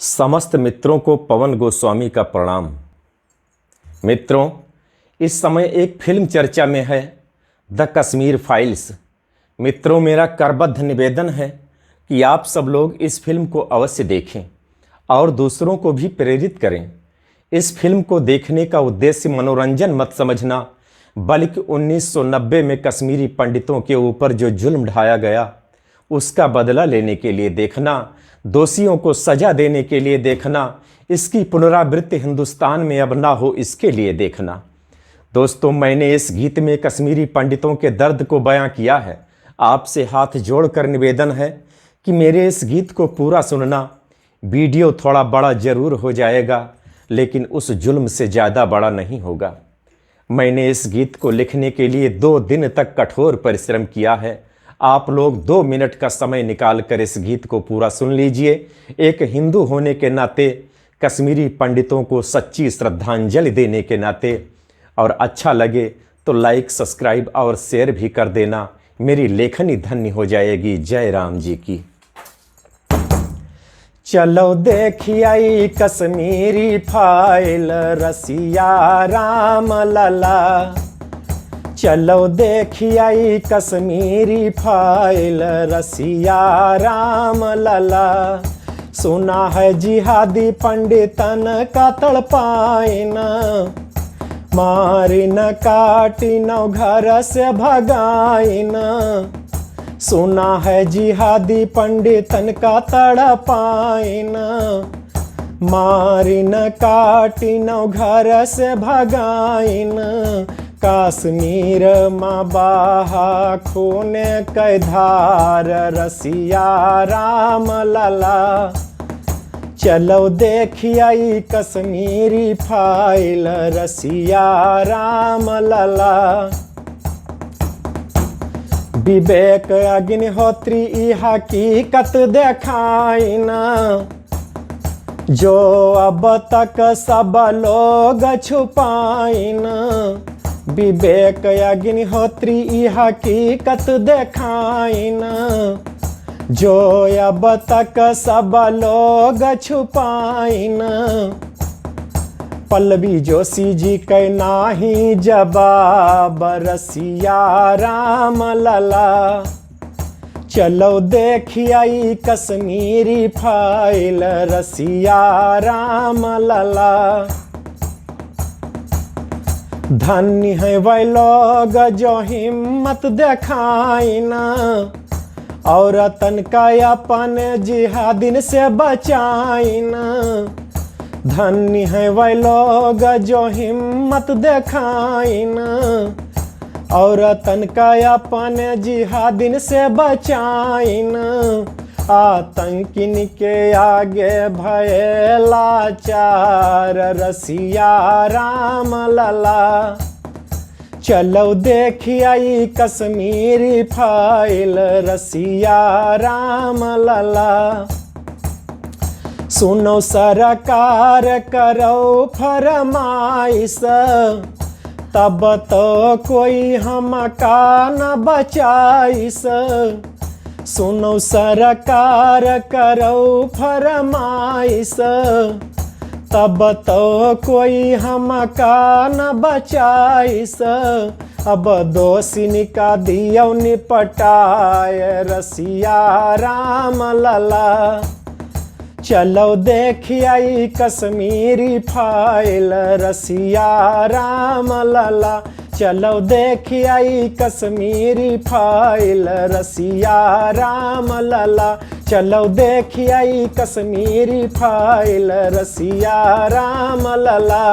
समस्त मित्रों को पवन गोस्वामी का प्रणाम। मित्रों, इस समय एक फिल्म चर्चा में है, द कश्मीर फाइल्स। मित्रों, मेरा करबद्ध निवेदन है कि आप सब लोग इस फिल्म को अवश्य देखें और दूसरों को भी प्रेरित करें। इस फिल्म को देखने का उद्देश्य मनोरंजन मत समझना, बल्कि 1990 में कश्मीरी पंडितों के ऊपर जो जुल्म ढाया गया उसका बदला लेने के लिए देखना, दोषियों को सजा देने के लिए देखना, इसकी पुनरावृत्ति हिंदुस्तान में अब ना हो इसके लिए देखना। दोस्तों, मैंने इस गीत में कश्मीरी पंडितों के दर्द को बयां किया है। आपसे हाथ जोड़कर निवेदन है कि मेरे इस गीत को पूरा सुनना। वीडियो थोड़ा बड़ा जरूर हो जाएगा, लेकिन उस जुल्म से ज़्यादा बड़ा नहीं होगा। मैंने इस गीत को लिखने के लिए 2 दिन तक कठोर परिश्रम किया है। आप लोग 2 मिनट का समय निकाल कर इस गीत को पूरा सुन लीजिए। एक हिंदू होने के नाते, कश्मीरी पंडितों को सच्ची श्रद्धांजलि देने के नाते, और अच्छा लगे तो लाइक, सब्सक्राइब और शेयर भी कर देना। मेरी लेखनी धन्य हो जाएगी। जय राम जी की। चलो देखिए कश्मीरी फाइल, रसिया राम लला। चलो देखिए कश्मीरी फाइल, रसिया राम लला। सुना है जिहादी पंडितन का तड़पाइन, मारी न काटी न घर से भगाइन। सुना है जिहादी पंडितन का तड़पाइन, मारी न काटी न घर से भगाइन। कश्मीर माँ बाहा खून के धार, रसिया राम लला। चलो देखिए कश्मीरी फाइल, रसिया राम लला। विवेक अग्निहोत्री ई हकीकत देखाइन, जो अब तक सब लोग छुपाइन। विवेक अग्निहोत्री ई हकीकत देखाइन, जो अब तक सब लोग छुपाइन। पल्लवी जोशी जी के नाही जवाब, रसिया राम लला। चलो देखिए कश्मीरी फाइल, रसिया राम लला। धन्य है वह लोग जो हिम्मत दिखाइन, औरतन का अपन जिहादिन से बचाइन। धन्य है वह लोग जो हिम्मत दिखाइन, औरतन का अपन जिहादिन से बचाइन। आतंकिन के आगे भये लाचार, रसिया राम लला। चलो देखिए कश्मीरी फाइल, रसिया राम लला। सुनो सरकार करो फरमाइश, तब तो कोई हमका न बचाइस। सुनो सरकार करो फरमाइश, तब तो कोई हमका न बचाइस। अब दोषिन का दियो निपटाए, रसिया राम लला। चलो देखिए कश्मीरी फाइल, रसिया राम लला। चलो देखिए कश्मीरी फाइल, रसिया राम लला। चलो देखिए कश्मीरी फाइल, रसिया राम लला।